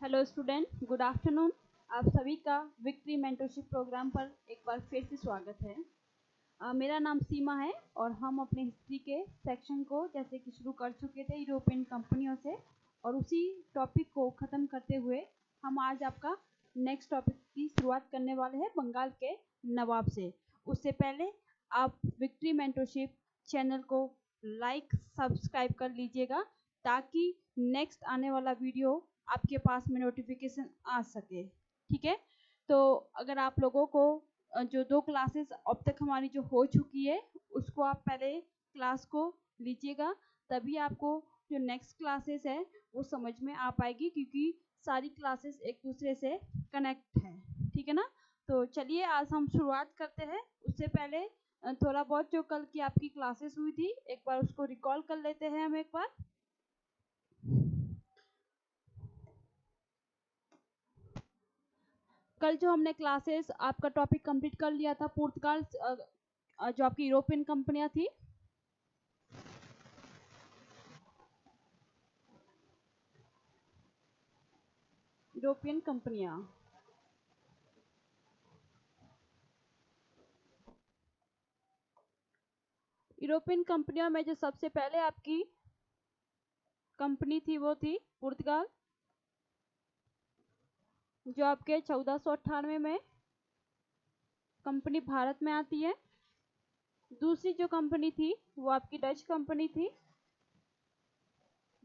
Hello student, good afternoon. आप सभी का विक्ट्री मेंटरशिप प्रोग्राम पर एक बार फिर से स्वागत है। मेरा नाम सीमा है और हम अपने हिस्ट्री के सेक्शन को जैसे कि शुरू कर चुके थे यूरोपियन कंपनियों से, और उसी टॉपिक को ख़त्म करते हुए हम आज आपका नेक्स्ट टॉपिक की शुरुआत करने वाले हैं बंगाल के नवाब से। उससे पहले आप विक्ट्री मेंटरशिप चैनल को लाइक सब्सक्राइब कर लीजिएगा ताकि नेक्स्ट आने वाला वीडियो आपके पास में नोटिफिकेशन आ सके। ठीक है, तो अगर आप लोगों को जो 2 क्लासेस अब तक हमारी जो हो चुकी है उसको आप पहले क्लास को लीजिएगा, तभी आपको जो नेक्स्ट क्लासेस है वो समझ में आ पाएगी, क्योंकि सारी क्लासेस एक दूसरे से कनेक्ट है। ठीक है ना, तो चलिए आज हम शुरुआत करते हैं। उससे पहले थोड़ा बहुत जो कल की आपकी क्लासेस हुई थी एक बार उसको रिकॉल कर लेते हैं हम एक बार। कल जो हमने क्लासेस आपका टॉपिक कंप्लीट कर लिया था पुर्तगाल, जो आपकी यूरोपियन कंपनियां थी। यूरोपियन कंपनियां यूरोपियन कंपनियों में जो सबसे पहले आपकी कंपनी थी वो थी पुर्तगाल, जो आपके 1498 में कंपनी भारत में आती है। दूसरी जो कंपनी थी वो आपकी डच कंपनी थी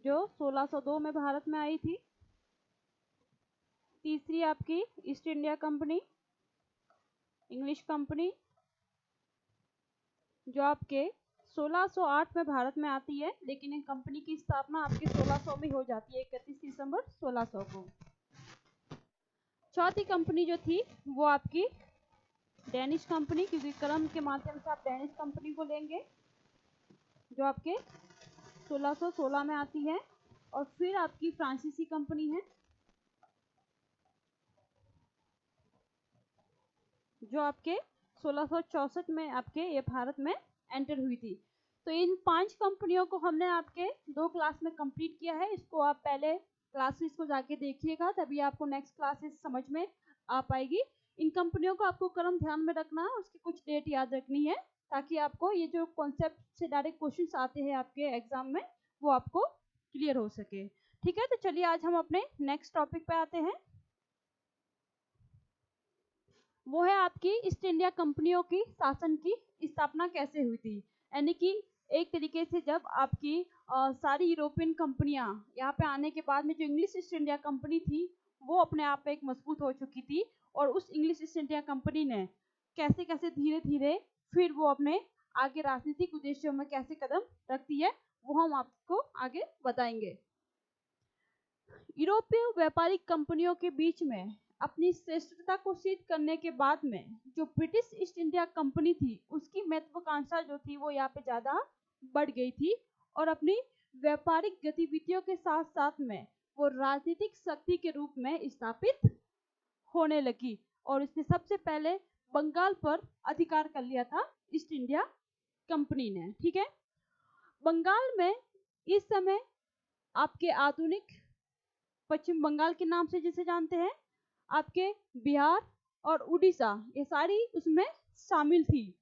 जो 1602 में भारत में आई थी। तीसरी आपकी east India company, English company, जो आपके 1608 में भारत में आती है, लेकिन इन कंपनी की स्थापना आपकी 1600 में हो जाती है, 31 दिसंबर 1600 को। चौथी कंपनी जो थी वो आपकी डेनिश कंपनी, क्योंकि क्रम के माध्यम से आप डेनिश कंपनी को लेंगे, जो आपके 1616 में आती है। और फिर आपकी फ्रांसीसी कंपनी है जो आपके 1664 में आपके ये भारत में एंटर हुई थी। तो इन 5 कंपनियों को हमने आपके 2 क्लास में कंप्लीट किया है। इसको आप पहले क्लासेस को जाके देखिएगा, तभी आपको नेक्स्ट क्लासेस समझ में आ पाएगी। इन कंपनियों को आपको क्रम ध्यान में रखना है, उसकी कुछ डेट याद रखनी है, ताकि आपको ये जो कॉन्सेप्ट से डायरेक्ट क्वेश्चंस आते हैं आपके एग्जाम में वो आपको क्लियर हो सके। ठीक है, तो चलिए आज हम अपने नेक्स्ट टॉपिक पे आते हैं। वो है आपकी ईस्ट इंडिया कंपनियों की शासन की स्थापना कैसे हुई थी। यानी कि एक तरीके से जब आपकी सारी यूरोपियन कंपनियां यहाँ पे आने के बाद में जो इंग्लिश ईस्ट इंडिया कंपनी थी वो अपने आप में एक मजबूत हो चुकी थी, और उस इंग्लिश ईस्ट इंडिया कंपनी ने कैसे कैसे धीरे धीरे फिर वो अपने आगे राजनीतिक उद्देश्यों में कैसे कदम रखती है वो हम आपको आगे बताएंगे। यूरोपीय व्यापारिक कंपनियों के बीच में अपनी श्रेष्ठता को सिद्ध करने के बाद में जो ब्रिटिश ईस्ट इंडिया कंपनी थी उसकी महत्वाकांक्षा जो थी वो यहाँ पे ज्यादा बढ़ गई थी, और अपनी व्यापारिक गतिविधियों के साथ साथ में वो राजनीतिक शक्ति के रूप में स्थापित होने लगी, और इसने सबसे पहले बंगाल पर अधिकार कर लिया था ईस्ट इंडिया कंपनी ने। ठीक है, बंगाल में इस समय आपके आधुनिक पश्चिम बंगाल के नाम से जिसे जानते हैं, आपके बिहार और उड़ीसा ये सारी उसमें शामिल थी,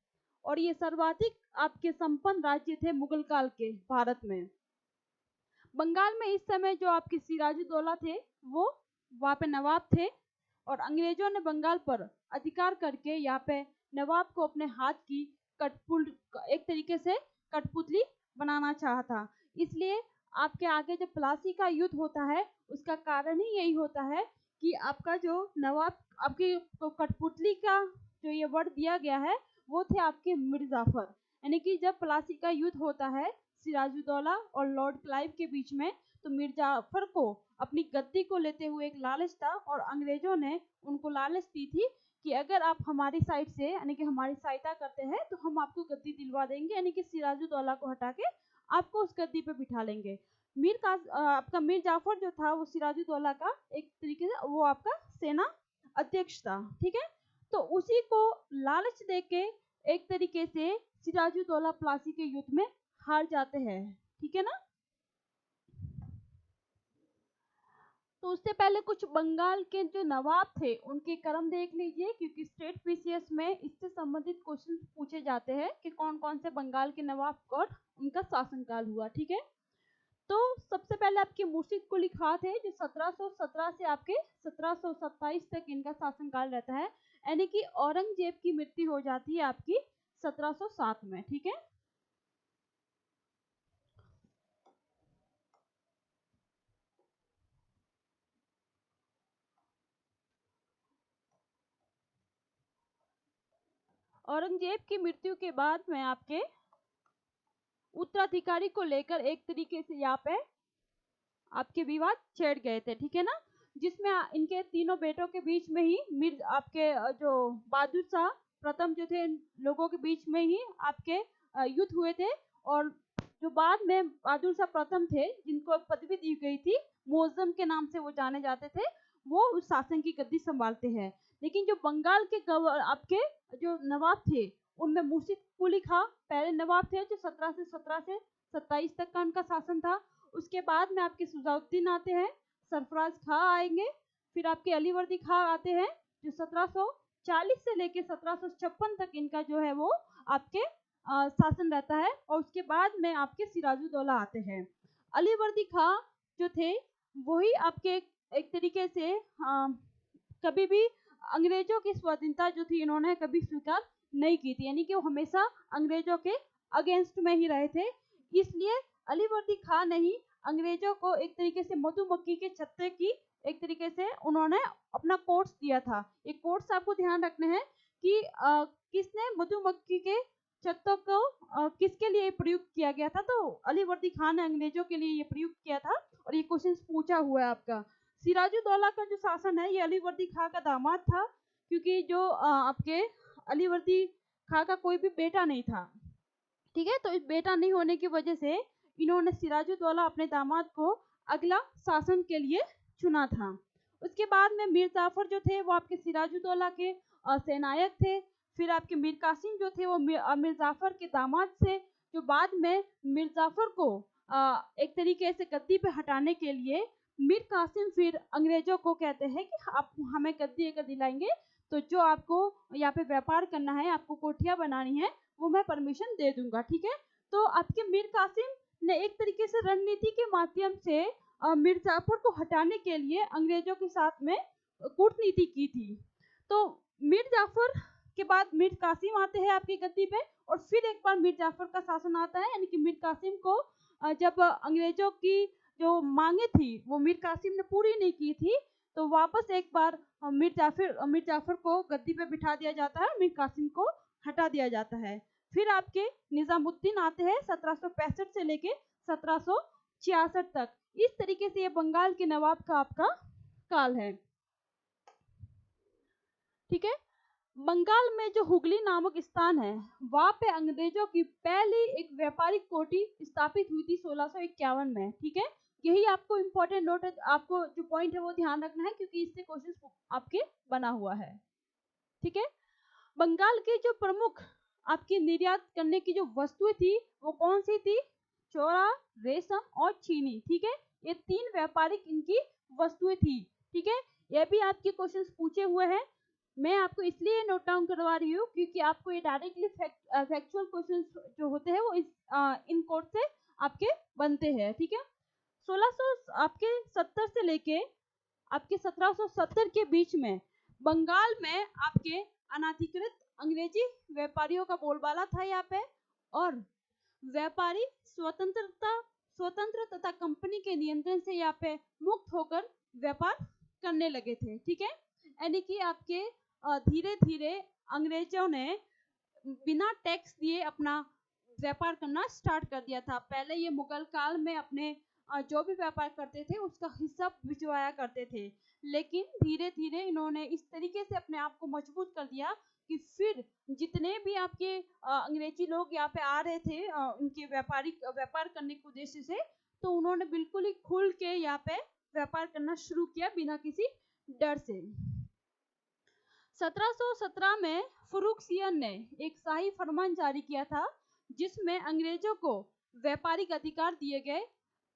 और ये सर्वाधिक आपके संपन्न राज्य थे मुगल काल के भारत में। बंगाल में इस समय जो आपके सिराजुद्दौला थे वो वहाँ पे नवाब थे, और अंग्रेजों ने बंगाल पर अधिकार करके यहाँ पे नवाब को अपने हाथ की एक तरीके से कठपुतली बनाना चाहा था। इसलिए आपके आगे जब प्लासी का युद्ध होता है उसका कारण ही यही होता है कि आपका जो नवाब आपकी कठपुतली का जो ये वर्ड दिया गया है वो थे आपके मीर जाफर। यानी कि जब प्लासी का युद्ध होता है सिराजुद्दौला और लॉर्ड क्लाइव के बीच में, तो मीर जाफर को अपनी गद्दी को लेते हुए एक लालच था, और अंग्रेजों ने उनको लालच दी थी कि अगर आप हमारी साइड से यानी कि हमारी सहायता करते हैं तो हम आपको गद्दी दिलवा देंगे, यानी कि सिराजुद्दौला को हटा के आपको उस गद्दी पे बिठा लेंगे। आपका मीर जाफर जो था वो सिराजुद्दौला का एक तरीके से वो आपका सेना अध्यक्ष था। ठीक है, तो उसी को लालच देके एक तरीके से सिराजुद्दौला प्लासी के युद्ध में हार जाते हैं। ठीक है ना, तो उससे पहले कुछ बंगाल के जो नवाब थे उनके कर्म देख लीजिए, क्योंकि स्टेट पीसीएस में इससे संबंधित क्वेश्चन पूछे जाते हैं कि कौन कौन से बंगाल के नवाब और उनका शासनकाल हुआ। ठीक है, तो सबसे पहले आपके मुर्शिद कुली खां थे जो 1717 से आपके 1727 तक इनका शासनकाल रहता है, यानी कि औरंगजेब की मृत्यु हो जाती है आपकी 1707 में। ठीक है, औरंगजेब की मृत्यु के बाद में आपके उत्तराधिकारी को लेकर एक तरीके से यहाँ पे आपके विवाद छिड़ गए थे। ठीक है ना, जिसमें इनके तीनों बेटों के बीच में ही आपके जो बहादुर शाह प्रथम जो थे लोगों के बीच में ही आपके युद्ध हुए थे, और जो बाद में बहादुर शाह प्रथम थे जिनको पदवी दी गई थी मुअज्जम के नाम से वो जाने जाते थे, वो उस शासन की गद्दी संभालते हैं। लेकिन जो बंगाल के आपके जो नवाब थे उनमें मुर्शिद कुली खां पहले नवाब थे जो 1717 से 27 तक का उनका शासन था। उसके बाद में आपके सुजाउद्दीन आते हैं, सरफराज खां आएंगे, फिर आपके अलीवर्दी खां आते हैं जो 1740 से लेके 1756 तक इनका जो है वो आपके शासन रहता है, और उसके बाद में आपके सिराजुद्दौला आते हैं। अलीवर्दी खां जो थे वही आपके एक तरीके से कभी भी अंग्रेजों की स्वाधीनता जो थी इन्होंने कभी स्वीकार नहीं की थी, यानी कि वो हमेशा अंग्रेजों के अगेंस्ट में ही रहे थे। इसलिए अलीवर्दी खां ने ही अंग्रेजों को एक तरीके से मधुमक्खी के छत्ते की एक तरीके से उन्होंने अपना कोर्स दिया था। ये कोर्स आपको ध्यान रखने हैं कि किसने मधुमक्खी के छत्तों को किसके लिए प्रयुक्त किया गया था, तो अलीवर्दी खां ने अंग्रेजों के लिए ये प्रयुक्त किया था, और ये क्वेश्चन पूछा हुआ है आपका। सिराजुद्दौला का जो शासन है ये अलीवर्दी खां का दामाद था, क्योंकि जो आपके अलीवर्दी खां का कोई भी बेटा नहीं था। ठीक है, तो इस बेटा नहीं होने की वजह से इन्होंने सिराजुद्दौला अपने दामाद को अगला शासन के लिए चुना था। उसके बाद में मीर जाफर जो थे वो आपके सिराजुद्दौला के सेनायक थे। फिर आपके मीर कासिम जो थे वो मीर जाफर के दामाद से, जो बाद में मीर जाफर को एक तरीके से गद्दी पे हटाने के लिए मीर कासिम फिर अंग्रेजों को कहते हैं कि आप हमें गद्दी अगर दिलाएंगे तो जो आपको यहाँ पे व्यापार करना है, आपको कोठियां बनानी है, वो मैं परमिशन दे दूंगा। ठीक है, तो आपके मीर कासिम ने एक तरीके से रणनीति के माध्यम से मीर जाफर को हटाने के लिए अंग्रेजों के साथ में कूटनीति की थी। तो मीर जाफर के बाद मीर कासिम आते हैं आपकी गद्दी पे, और फिर एक बार मीर जाफर का शासन आता है, यानी कि मीर कासिम को जब अंग्रेजों की जो मांगे थी वो मीर कासिम ने पूरी नहीं की थी, तो वापस एक बार मीर जाफर को गद्दी पे बिठा दिया जाता है, मीर कासिम को हटा दिया जाता है। फिर आपके निजामुद्दीन आते हैं 1765 से लेके 1766 तक। इस तरीके से ये बंगाल के नवाब का आपका काल है। ठीक है, बंगाल में जो हुगली नामक स्थान है वहां पे अंग्रेजों की पहली एक व्यापारिक कोठी स्थापित हुई थी 1651 में। ठीक है, यही आपको इंपॉर्टेंट नोट है, आपको जो पॉइंट है वो ध्यान रखना है, क्योंकि इससे क्वेश्चन आपके बना हुआ है। ठीक है, बंगाल की जो प्रमुख आपकी निर्यात करने की जो वस्तुएं थी वो कौन सी थी? चौरा, रेशम और चीनी। ठीक है, ये तीन व्यापारिक इनकी वस्तुएं थी। ठीक है, ये भी आपके क्वेश्चंस पूछे हुए हैं। मैं आपको इसलिए नोट डाउन करवा रही हूँ क्योंकि आपको ये डायरेक्टली फैक्चुअल क्वेश्चंस जो होते हैं वो इन कोर्स से आपके बनते हैं। ठीक है, 1600 आपके 70 से लेके आपके 1770 के बीच में बंगाल में आपके अनाधिकृत अंग्रेजी व्यापारियों का बोलबाला था यहाँ पे, और व्यापारी स्वतंत्र तथा कंपनी के नियंत्रण से यहाँ पे मुक्त होकर व्यापार करने लगे थे। ठीक है, यानी कि आपके धीरे धीरे अंग्रेजों ने बिना टैक्स दिए अपना व्यापार करना स्टार्ट कर दिया था। पहले ये मुगल काल में अपने जो भी व्यापार करते थे उसका हिस्सा भिजवाया करते थे, लेकिन धीरे धीरे इन्होंने इस तरीके से अपने आप को मजबूत कर दिया कि फिर जितने भी आपके अंग्रेजी लोग यहाँ पे आ रहे थे उनके व्यापार करने के उद्देश्य से, तो उन्होंने बिल्कुल ही खुल के यहाँ पे व्यापार करना शुरू किया बिना किसी डर से। 1717 में फर्रुखसियन ने एक शाही फरमान जारी किया था जिसमें अंग्रेजों को व्यापारिक अधिकार दिए गए,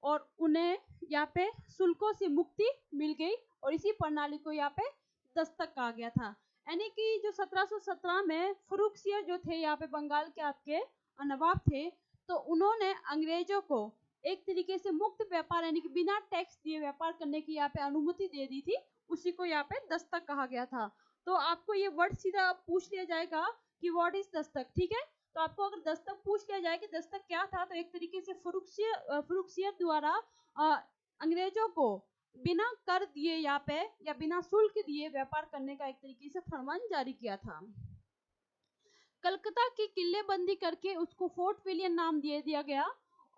और उन्हें यहाँ पे शुल्कों से मुक्ति मिल गई और इसी प्रणाली को यहाँ पे दस्तक कहा गया था। यानी कि जो 1717 में फर्रुखसियर जो थे यहाँ पे बंगाल के आपके नवाब थे, तो उन्होंने अंग्रेजों को एक तरीके से मुक्त व्यापार यानी कि बिना टैक्स दिए व्यापार करने की यहाँ पे अनुमति दे दी थी। उसी को यहाँ पे दस्तक कहा गया था। तो आपको ये वर्ड सीधा पूछ लिया जाएगा कि व्हाट इज दस्तक, ठीक है। तो आपको अगर दस्तक पूछ लिया जाए कि दस्तक क्या था, तो एक तरीके से फर्रुखसियर द्वारा अंग्रेजों को बिना कर दिए यहाँ पे या बिना शुल्क दिए व्यापार करने का एक तरीके से फरमान जारी किया था। कलकत्ता की किलेबंदी करके उसको फोर्ट विलियम नाम दे दिया गया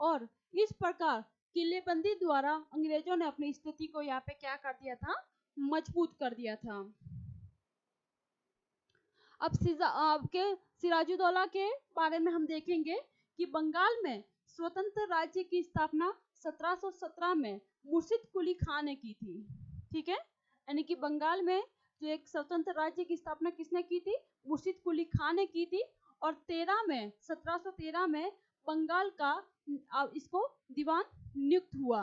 और इस प्रकार किलेबंदी द्वारा अंग्रेजों ने अपनी स्थिति को यहाँ पे क्या कर दिया था, मजबूत कर दिया था। अब आपके सिराजुद्दौला के बारे में हम देखेंगे कि बंगाल में स्वतंत्र राज्य की स्थापना 1717 में मुर्शिद कुली खान ने की थी, ठीक है। यानी कि बंगाल में जो एक स्वतंत्र राज्य की स्थापना किसने की थी, मुर्शिद कुली खान ने की थी। और 1713 में बंगाल का इसको दीवान नियुक्त हुआ।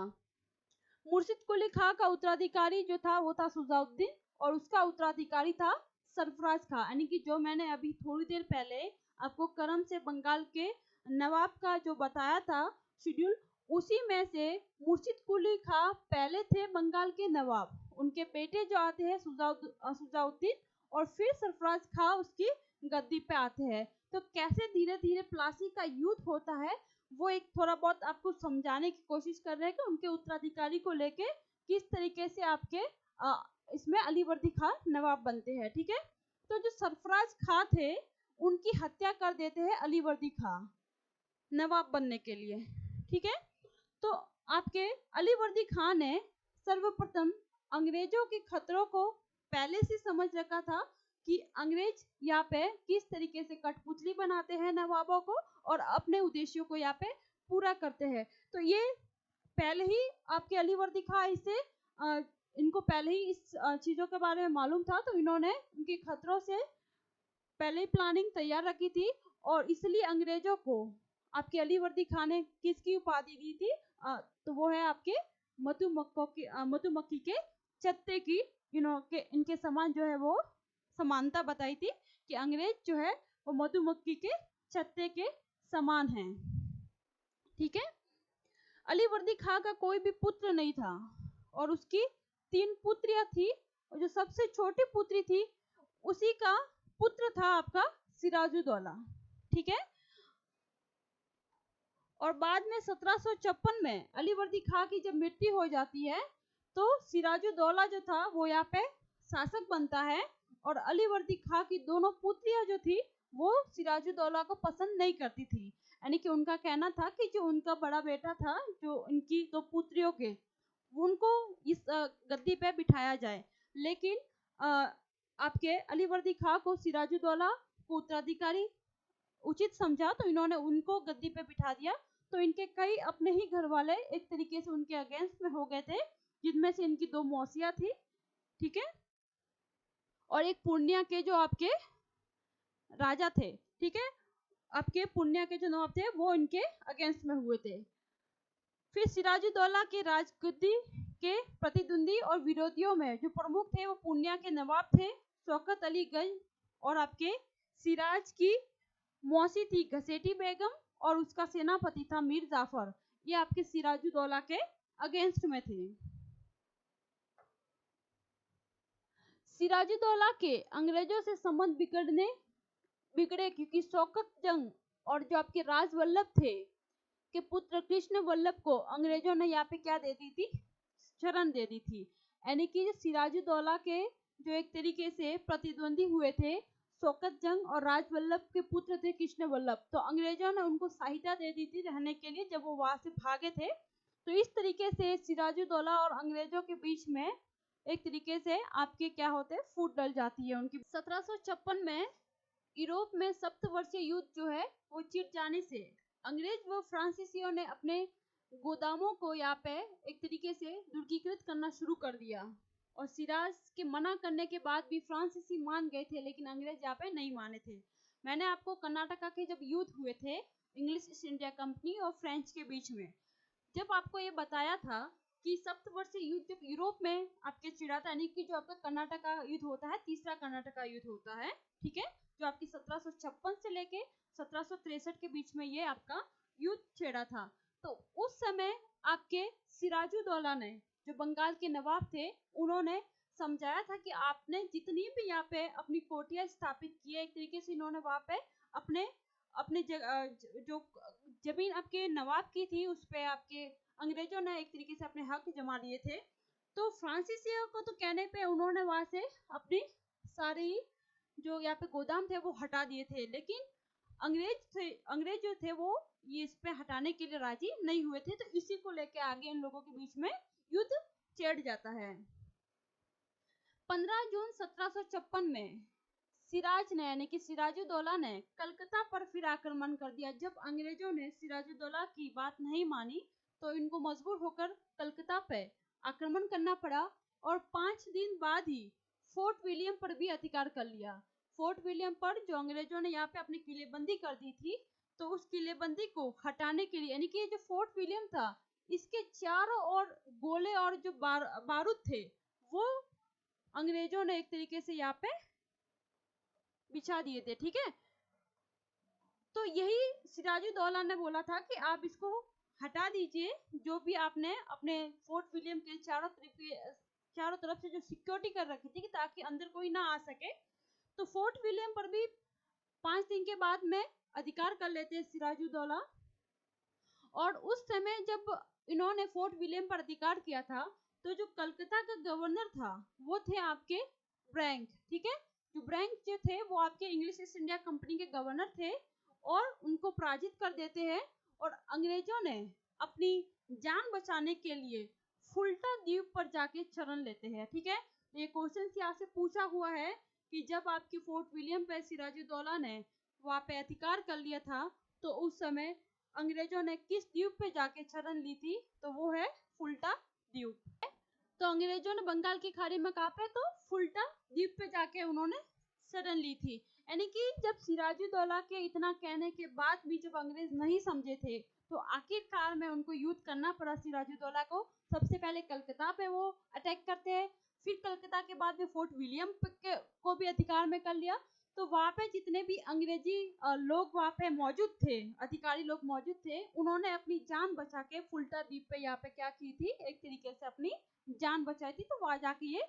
मुर्शिद कुली खान का उत्तराधिकारी जो था वो था सुजाउद्दीन और उसका उत्तराधिकारी था सरफराज खां। यानी कि जो मैंने अभी थोड़ी देर पहले आपको करम से बंगाल के नवाब का जो बताया था शेड्यूल, उसी में से मुर्शिद कुली खां पहले थे बंगाल के नवाब। उनके बेटे जो आते हैं सुजाउद्दीन और फिर सरफराज खां उसकी गद्दी पे आते हैं। तो कैसे धीरे धीरे प्लासी का युद्ध होता है वो एक थोड़ा बहुत आपको समझाने की कोशिश कर रहे हैं कि उनके उत्तराधिकारी को लेके किस तरीके से आपके इसमें अलीवर्दी खां नवाब बनते हैं, ठीक है। तो जो सरफराज खां थे उनकी हत्या कर देते हैं अलीवर्दी खां नवाब बनने के लिए, ठीक है। तो आपके अलीवर्दी खां ने सर्वप्रथम अंग्रेजों के खतरों को पहले से समझ रखा था कि अंग्रेज यहाँ पे किस तरीके से कठपुतली बनाते हैं नवाबों को और अपने उद्देश्यों को यहाँ पे पूरा करते हैं। तो ये पहले ही आपके अलीवर्दी खां इसे इनको पहले ही इस चीजों के बारे में मालूम था, तो इन्होंने उनके खतरों से पहले ही प्लानिंग तैयार रखी थी और इसलिए अंग्रेजों को आपके अलीवर्दी खां ने किसकी उपाधि दी थी, तो वो है आपके मधुमक्खी के छत्ते की इनके समान जो है वो समानता बताई थी कि अंग्रेज जो है वो मधुमक्खी के छत्ते के समान हैं, ठीक है। अलीवर्दी खां का कोई भी पुत्र नहीं था और उसकी 3 पुत्रियां थी और जो सबसे छोटी पुत्री थी उसी का पुत्र था आपका सिराजुद्दौला, ठीक है। और बाद में 1756 में अलीवर्दी खां की जब मृत्यु हो जाती है तो सिराजुद्दौला जो था वो यहाँ पे शासक बनता है और अलीवर्दी खां की दोनों पुत्रियां जो थी वो सिराजुद्दौला को पसंद नहीं करती थी। यानी कि उनका कहना था कि जो उनका बड़ा बेटा था, जो इनकी 2 पुत्रियों के, उनको इस गद्दी पे बिठाया जाए। लेकिन आपके अलीवर्दी खां को सिराजुद्दौला को उत्तराधिकारी उचित समझा तो इन्होंने उनको गद्दी पे बिठा दिया। तो इनके कई अपने ही घर वाले एक तरीके से उनके अगेंस्ट में हो गए थे, जिनमें से इनकी 2 मौसियां थी, ठीक है, और एक पूर्णिया के जो आपके राजा थे, ठीक है। आपके पूर्णिया के जो नवाब थे वो इनके अगेंस्ट में हुए थे। फिर सिराजुद्दौला के राजगद्दी के प्रतिद्वंदी और विरोधियों में जो प्रमुख थे वो पूर्णिया के नवाब थे शौकत अली गंज और आपके सिराज की मौसी थी घसेटी बेगम और उसका सेनापति था मीर जाफर। ये आपके सिराजुद्दौला के अगेंस्ट में थे। सिराजुद्दौला के अंग्रेजों से संबंध बिगड़े क्योंकि शौकत जंग और जो आपके राज वल्लभ थे के पुत्र कृष्ण वल्लभ को अंग्रेजों ने यहाँ पे क्या दे दी थी, शरण दे दी थी। यानी कि सिराजुद्दौला के जो एक तरीके से प्रतिद्वंदी हुए थे शौकत जंग और राज वल्लभ के पुत्र थे कृष्ण वल्लभ, तो अंग्रेजों ने उनको सहायता दे दी थी रहने के लिए जब वो वहां से भागे थे। तो इस तरीके से सिराजुद्दौला और अंग्रेजों के बीच में एक तरीके से आपके क्या होते हैं, फूट डल जाती है उनकी। 1756 में यूरोप में सप्तवर्षीय युद्ध जो है वो छिड़ जाने से अंग्रेज व फ्रांसीसियों ने अपने गोदामों को यहाँ पे एक तरीके से दुर्गीकृत करना शुरू कर दिया और सिराज के मना करने के बाद भी फ्रांसीसी मान गए थे, लेकिन अंग्रेज यहाँ पे नहीं माने थे। मैंने आपको कर्नाटका के जब युद्ध हुए थे इंग्लिश ईस्ट इंडिया कंपनी और फ्रेंच के बीच में, जब आपको ये बताया था कि सप्तवर्षीय युद्ध जब यूरोप में आपके छिड़ा था, यानी कि जो आपका कर्नाटक का युद्ध होता है, तीसरा कर्नाटक का युद्ध होता है, ठीक है, जो आपकी 1756 से लेके 1763 के बीच में ये आपका युद्ध छेड़ा था। तो उस समय आपके सिराजुद्दौला ने, जो बंगाल के नवाब थे, उन्होंने समझाया था कि आपने जितनी भी यहाँ पे अपनी कोटियां स्थापित की है, एक तरीके से इन्होंने वहां पे अपने अपने जो जमीन आपके नवाब की थी उस पे आपके अंग्रेजों ने एक तरीके से अपने हक जमा लिए थे। तो फ्रांसीसियों को तो कहने पे उन्होंने वहां से अपनी सारी जो यहाँ पे गोदाम थे वो हटा दिए थे, लेकिन अंग्रेज जो थे वो ये इस पे हटाने के लिए राजी नहीं हुए थे। तो इसी को लेके आगे इन लोगों के बीच में युद्ध छिड़ जाता है। 15 जून 1756 में सिराज ने, यानी कि सिराजुद्दौला ने कलकत्ता पर फिर आक्रमण कर दिया। जब अंग्रेजों ने सिराजुद्दौला की बात नहीं मानी तो इनको मजबूर होकर कलकत्ता पे आक्रमण करना पड़ा, और 5 दिन बाद ही फोर्ट विलियम पर भी अधिकार कर लिया। फोर्ट विलियम पर जो अंग्रेजों ने यहाँ पे अपनी किलेबंदी कर दी थी, तो उस किलेबंदी को हटाने के लिए, यानी कि ये जो फोर्ट विलियम था, इसके चारों ओर गोले और जो बारूद थे वो अंग्रेजों ने एक तरीके से यहाँ पे बिछा दिए थे, ठीक है। तो यही सिराजुद्दौला ने बोला था कि आप इसको हटा दीजिए, जो भी आपने अपने फोर्ट विलियम के चारों तरफ से जो सिक्योरिटी कर रखी थी ताकि अंदर कोई ना आ सके। तो फोर्ट विलियम पर भी 5 दिन के बाद में अधिकार कर लेते हैं सिराजुद्दौला। और उस समय जब इन्होंने फोर्ट विलियम पर अधिकार किया था, तो जो कलकत्ता का गवर्नर था वो थे आपके ब्रैंक, ठीक है। जो ब्रैंक जो थे वो आपके इंग्लिश ईस्ट इंडिया कंपनी के गवर्नर थे, और उनको पराजित कर देते हैं। और अंग्रेजों ने अपनी जान बचाने के लिए फुल्टा द्वीप पर जाके शरण लेते हैं, ठीक है। ये क्वेश्चन यहाँ से पूछा हुआ है कि जब आपके फोर्ट विलियम पे सिराजुद्दौला ने वहां पे अधिकार कर लिया था, तो उस समय अंग्रेजों ने किस द्वीप पे जाके शरण ली थी, तो वो है फुल्टा द्वीप। तो अंग्रेजों ने बंगाल की खाड़ी में कहा पे, तो फुल्टा द्वीप पे जाके उन्होंने शरण ली थी। यानी कि जब सिराजुद्दौला के इतना कहने के बाद भी जब अंग्रेज नहीं समझे थे, तो आखिरकार में उनको युद्ध करना पड़ा सिराजुद्दौला को। सबसे पहले कलकत्ता पे वो अटैक करते हैं, फिर कलकत्ता के बाद में फोर्ट विलियम को भी अधिकार में कर लिया। तो वहां पे जितने भी अंग्रेजी लोग वहां पे मौजूद थे, अधिकारी लोग मौजूद थे, उन्होंने अपनी जान बचा के फुल्टा द्वीप पे यहाँ पे क्या की थी, एक तरीके से अपनी जान बचाई थी। तो वहां जाके ये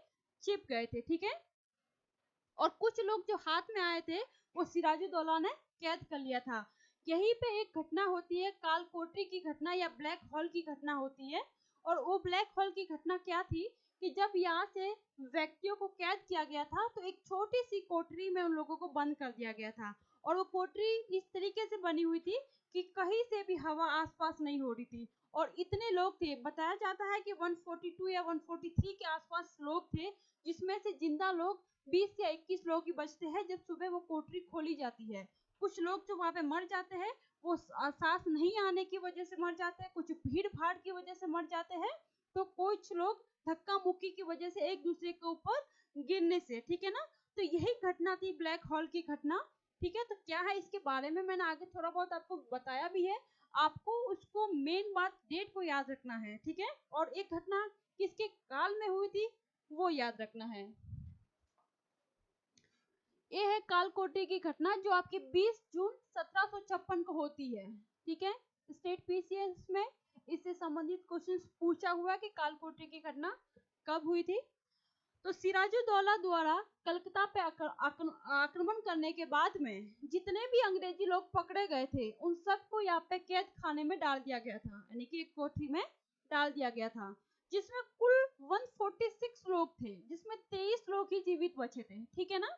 छिप गए थे, ठीक है। और कुछ लोग जो हाथ में आए थे वो सिराजुद्दौला ने कैद कर लिया था। यहीं पे एक घटना होती है, कालकोटरी की घटना या ब्लैक हॉल की घटना होती है। और वो ब्लैक हॉल की घटना क्या थी कि जब यहाँ से व्यक्तियों को कैद किया गया था, तो एक छोटी सी कोठरी में उन लोगों को बंद कर दिया गया था। और वो कोठरी इस तरीके से बनी हुई थी कि कहीं से भी हवा आसपास नहीं हो रही थी। और इतने लोग थे, बताया जाता है कि 142 या 143 के आसपास लोग थे, जिसमें से जिंदा लोग 20 या 21 लोग ही बचते हैं जब सुबह वो कोठरी खोली जाती है। कुछ लोग जो वहां पे मर जाते हैं वो सांस नहीं आने की वजह से मर जाते हैं, कुछ भीड़ भाड़ की वजह से मर जाते हैं, तो कुछ लोग धक्का मुक्की की वजह से एक दूसरे के ऊपर गिरने से, ठीक है ना। तो यही घटना थी ब्लैक हॉल की घटना, ठीक है। तो क्या है इसके बारे में मैंने आगे थोड़ा बहुत आपको बताया भी है, आपको उसको मेन बात डेट को याद रखना है, ठीक है। और एक घटना किसके काल में हुई थी वो याद रखना है। ये है कालकोटी की घटना जो आपकी 20 जून 1756 को होती है, ठीक है। स्टेट पीसीएस में इससे संबंधित क्वेश्चन पूछा हुआ है कि कालकोटी की घटना कब हुई थी। तो सिराजुद्दौला द्वारा कलकत्ता पे आक्रमण करने के बाद में जितने भी अंग्रेजी लोग पकड़े गए थे उन सबको यहाँ पे कैद खाने में डाल दिया गया था, यानी कि एक कोठरी में डाल दिया गया था, जिसमें कुल 146 लोग थे, जिसमें 23 लोग ही जीवित बचे थे, ठीक है ना।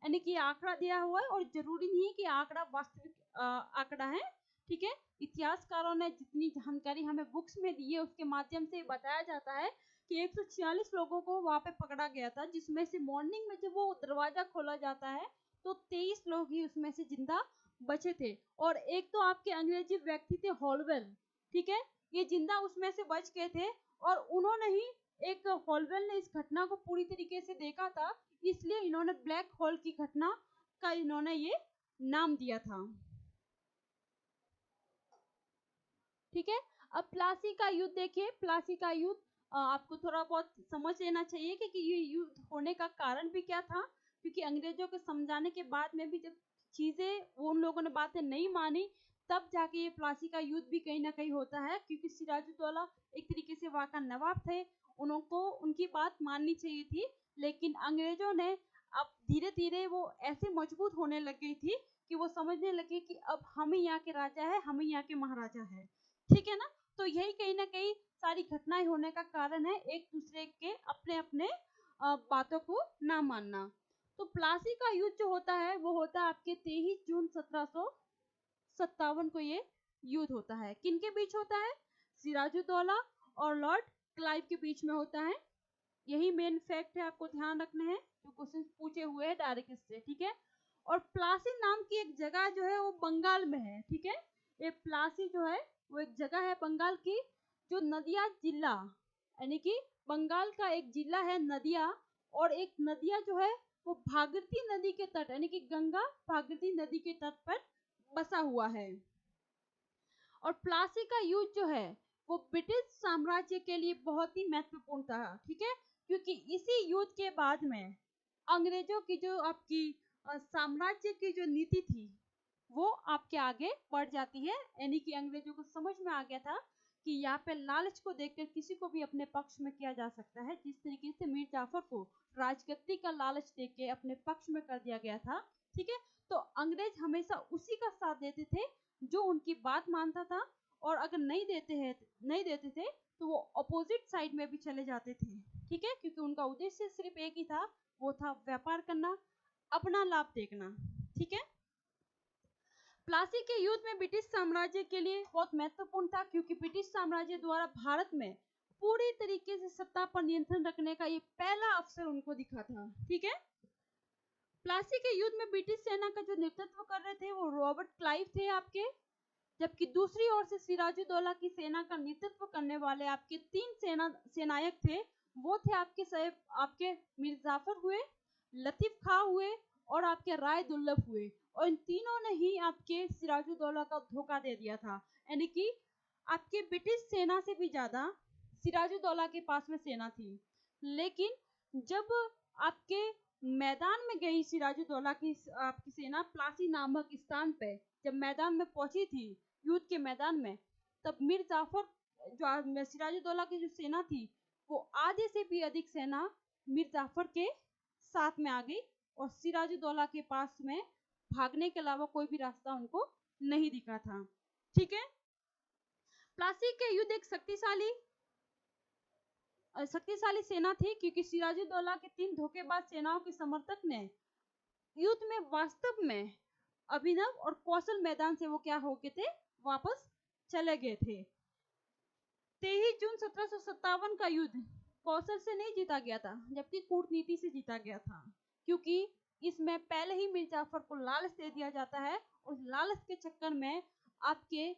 यानी कि आंकड़ा दिया हुआ है, और जरूरी नहीं है कि आंकड़ा वास्तविक आंकड़ा है, ठीक है। इतिहासकारों ने जितनी जानकारी हमें बुक्स में दी है उसके माध्यम से बताया जाता है कि 146 लोगों को वहां पे पकड़ा गया था, जिसमें से मॉर्निंग में जब वो दरवाजा खोला जाता है तो 23 लोग ही उसमें से जिंदा बचे थे। और एक तो आपके अंग्रेजी व्यक्ति थे हॉलवेल, ठीक है, ये जिंदा उसमें से बच गए थे। और उन्होंने ही एक हॉलवेल ने इस घटना को पूरी तरीके से देखा था, इसलिए इन्होंने ब्लैक होल की घटना का इन्होंने ये नाम दिया था, ठीक है। अब प्लासी का युद्ध देखिए, प्लासी का युद्ध आपको थोड़ा बहुत समझ लेना चाहिए कि ये युद्ध होने का कारण भी क्या था, क्योंकि अंग्रेजों को समझाने के बाद में भी जब चीजें उन लोगों ने बातें नहीं मानी, तब जाके ये प्लासी का युद्ध भी कहीं ना कहीं होता है, क्योंकि सिराजुद्दौला एक तरीके से वहाँ का नवाब थे, उनको उनकी बात माननी चाहिए थी, लेकिन अंग्रेजों ने अब धीरे धीरे वो ऐसे मजबूत होने लग गई थी कि वो समझने लगे कि अब हम ही यहाँ के राजा है, हम ही यहाँ के महाराजा है, ठीक है ना। तो यही कहीं ना कहीं सारी घटनाएं होने का कारण है, एक दूसरे के अपने अपने बातों को ना मानना। तो प्लासी का युद्ध जो होता है वो होता है आपके 23 जून 1757 को ये युद्ध होता है। किनके बीच होता है? सिराजुद्दौला और लॉर्ड क्लाइव के बीच में होता है। यही मेन फैक्ट है, आपको ध्यान रखने हैं, जो क्वेश्चन पूछे हुए हैं डायरेक्ट इससे, ठीक है। और प्लासी नाम की एक जगह जो है वो बंगाल में है, ठीक है। ये प्लासी जो है वो एक जगह है बंगाल की, जो नदिया जिला, यानी कि बंगाल का एक जिला है नदिया, और एक नदिया जो है वो भागीरथी नदी के तट, यानी कि गंगा भागीरथी नदी के तट पर बसा हुआ है। और प्लासी का युद्ध जो है वो ब्रिटिश साम्राज्य के लिए बहुत ही महत्वपूर्ण था, ठीक है, क्योंकि इसी युद्ध के बाद में अंग्रेजों की जो आपकी साम्राज्य की जो नीति थी वो आपके आगे बढ़ जाती है, यानी कि अंग्रेजों को समझ में आ गया था कि यहाँ पे लालच को देखकर किसी को भी अपने पक्ष में किया जा सकता है। जिस तरीके से मीर जाफर को राजगद्दी का लालच देके अपने पक्ष में कर दिया गया था, ठीक है, तो अंग्रेज हमेशा उसी का साथ देते थे जो उनकी बात मानता था, और अगर नहीं देते थे तो वो अपोजिट साइड में भी चले जाते थे, ठीक है, क्योंकि उनका उद्देश्य सिर्फ एक ही था, वो था व्यापार करना, अपना लाभ देखना, ठीक है। प्लासी के युद्ध में ब्रिटिश साम्राज्य के लिए बहुत महत्वपूर्ण था, क्योंकि ब्रिटिश साम्राज्य द्वारा भारत में पूरी तरीके से सत्ता पर नियंत्रण रखने का ये पहला अवसर उनको दिखा था, ठीक है। प्लासी के युद्ध में ब्रिटिश सेना का जो नेतृत्व कर रहे थे वो रॉबर्ट क्लाइव थे आपके, जबकि दूसरी ओर से सिराजुद्दौला की सेना का नेतृत्व करने वाले आपके 3 सेनायक थे, वो थे आपके मीर जाफर हुए, लतीफ खां हुए, और आपके राय दुर्लभ हुए, और इन तीनों ने ही आपके सिराजुद्दौला का धोखा दे दिया था, यानी कि आपके ब्रिटिश सेना से भी ज्यादा सिराजुद्दौला के पास में सेना थी। लेकिन जब आपके मैदान में गई सिराजुद्दौला की आपकी सेना प्लासी नामक स्थान पे जब मैदान में पहुंची थी, युद्ध के मैदान में, तब मीर जाफर जो सिराजुद्दौला की जो सेना थी वो आधे से भी अधिक सेना मीर जाफर के साथ में आ गई, और सिराजुद्दौला के पास में भागने के अलावा कोई भी रास्ता उनको नहीं दिखा था, ठीक है। प्लासी के युद्ध एक शक्तिशाली सेना थी, क्योंकि सिराजुद्दौला के 3 धोखेबाज सेनाओं के समर्थक ने युद्ध में वास्तव में अभिनव और कौशल मैदान से वो क्या हो गए थे, वापस चले गए थे। 23 जून 1757 का युद्ध कौशल से नहीं जीता गया था, जबकि कूटनीति से जीता गया था, क्योंकि इसमें पहले ही मीर जाफर को लालच दे दिया जाता है, उस लालच के चक्कर में आपके